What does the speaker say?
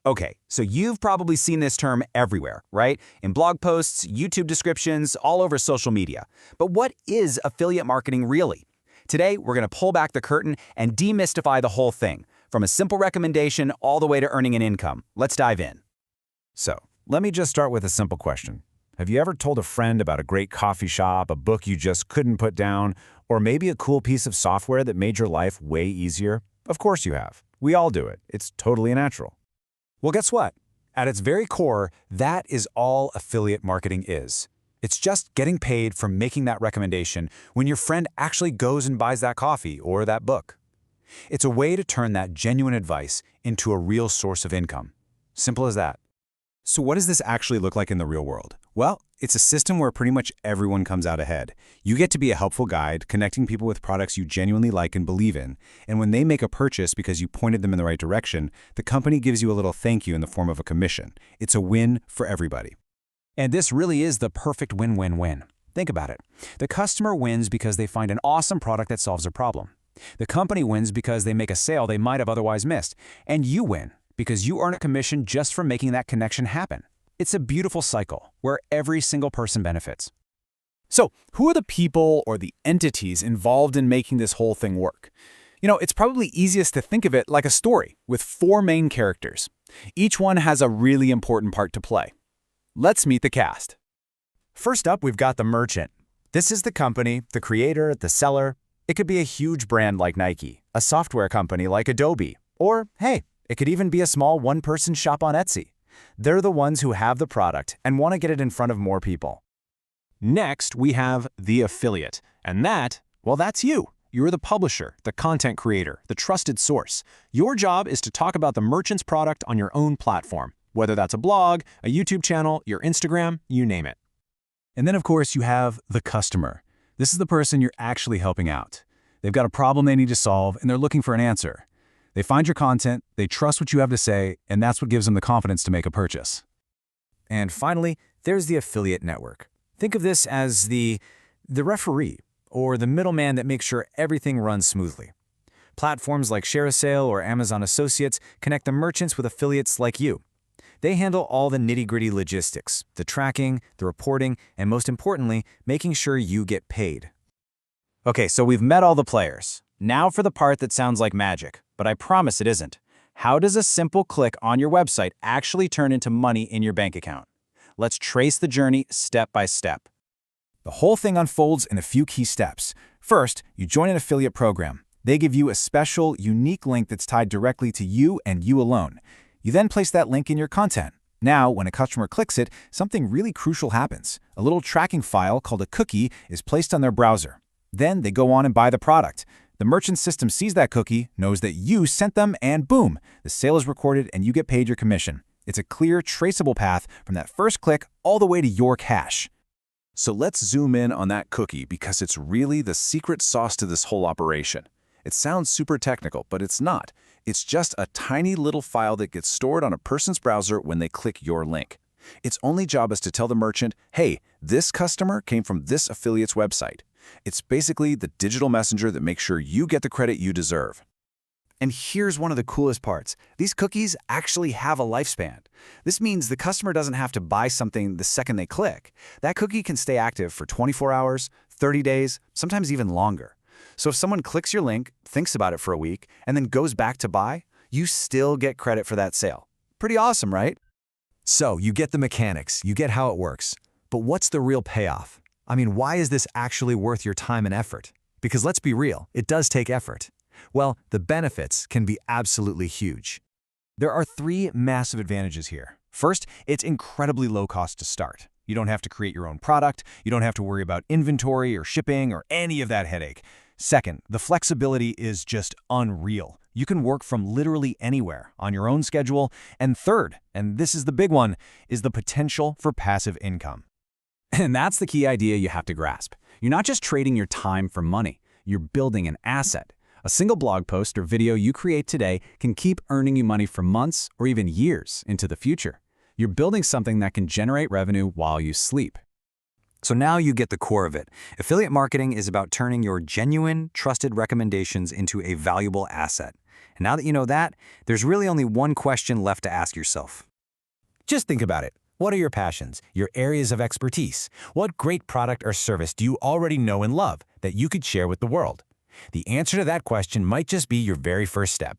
Okay, so you've probably seen this term everywhere, right? In blog posts, YouTube descriptions, all over social media. But what is affiliate marketing really? Today, we're going to pull back the curtain and demystify the whole thing, from a simple recommendation all the way to earning an income. Let's dive in. So, let me just start with a simple question. Have you ever told a friend about a great coffee shop, a book you just couldn't put down, or maybe a cool piece of software that made your life way easier? Of course you have. We all do it. It's totally natural. Well, guess what? At its very core, that is all affiliate marketing is. It's just getting paid for making that recommendation when your friend actually goes and buys that coffee or that book. It's a way to turn that genuine advice into a real source of income. Simple as that. So what does this actually look like in the real world? Well, it's a system where pretty much everyone comes out ahead. You get to be a helpful guide, connecting people with products you genuinely like and believe in. And when they make a purchase because you pointed them in the right direction, the company gives you a little thank you in the form of a commission. It's a win for everybody. And this really is the perfect win-win-win. Think about it. The customer wins because they find an awesome product that solves their problem. The company wins because they make a sale they might have otherwise missed. And you win because you earn a commission just for making that connection happen. It's a beautiful cycle where every single person benefits. So, who are the people or the entities involved in making this whole thing work? It's probably easiest to think of it like a story with 4 main characters. Each one has a really important part to play. Let's meet the cast. First up, we've got the merchant. This is the company, the creator, the seller. It could be a huge brand like Nike, a software company like Adobe, or, hey, it could even be a small one-person shop on Etsy. They're the ones who have the product and want to get it in front of more people. Next, we have the affiliate. And that's you. You're the publisher, the content creator, the trusted source. Your job is to talk about the merchant's product on your own platform, whether that's a blog, a YouTube channel, your Instagram, you name it. And then, of course, you have the customer. This is the person you're actually helping out. They've got a problem they need to solve, and they're looking for an answer. They find your content, they trust what you have to say, and that's what gives them the confidence to make a purchase. And finally, there's the affiliate network. Think of this as the referee, or the middleman that makes sure everything runs smoothly. Platforms like ShareASale or Amazon Associates connect the merchants with affiliates like you. They handle all the nitty-gritty logistics, the tracking, the reporting, and most importantly, making sure you get paid. Okay, so we've met all the players. Now for the part that sounds like magic, but I promise it isn't. How does a simple click on your website actually turn into money in your bank account? Let's trace the journey step by step. The whole thing unfolds in a few key steps. First, you join an affiliate program. They give you a special, unique link that's tied directly to you and you alone. You then place that link in your content. Now, when a customer clicks it, something really crucial happens. A little tracking file called a cookie is placed on their browser. Then they go on and buy the product. The merchant system sees that cookie, knows that you sent them, and boom, the sale is recorded and you get paid your commission. It's a clear, traceable path from that first click all the way to your cash. So let's zoom in on that cookie because it's really the secret sauce to this whole operation. It sounds super technical, but it's not. It's just a tiny little file that gets stored on a person's browser when they click your link. Its only job is to tell the merchant, hey, this customer came from this affiliate's website. It's basically the digital messenger that makes sure you get the credit you deserve. And here's one of the coolest parts. These cookies actually have a lifespan. This means the customer doesn't have to buy something the second they click. That cookie can stay active for 24 hours, 30 days, sometimes even longer. So if someone clicks your link, thinks about it for a week, and then goes back to buy, you still get credit for that sale. Pretty awesome, right? So you get the mechanics, you get how it works. But what's the real payoff? I mean, why is this actually worth your time and effort? Because let's be real, it does take effort. Well, the benefits can be absolutely huge. There are 3 massive advantages here. First, it's incredibly low cost to start. You don't have to create your own product, you don't have to worry about inventory or shipping or any of that headache. Second, the flexibility is just unreal. You can work from literally anywhere on your own schedule. And third, and this is the big one, is the potential for passive income. And that's the key idea you have to grasp. You're not just trading your time for money, you're building an asset. A single blog post or video you create today can keep earning you money for months or even years into the future. You're building something that can generate revenue while you sleep. So now you get the core of it. Affiliate marketing is about turning your genuine, trusted recommendations into a valuable asset. And now that you know that, there's really only one question left to ask yourself. Just think about it. What are your passions, your areas of expertise? What great product or service do you already know and love that you could share with the world? The answer to that question might just be your very first step.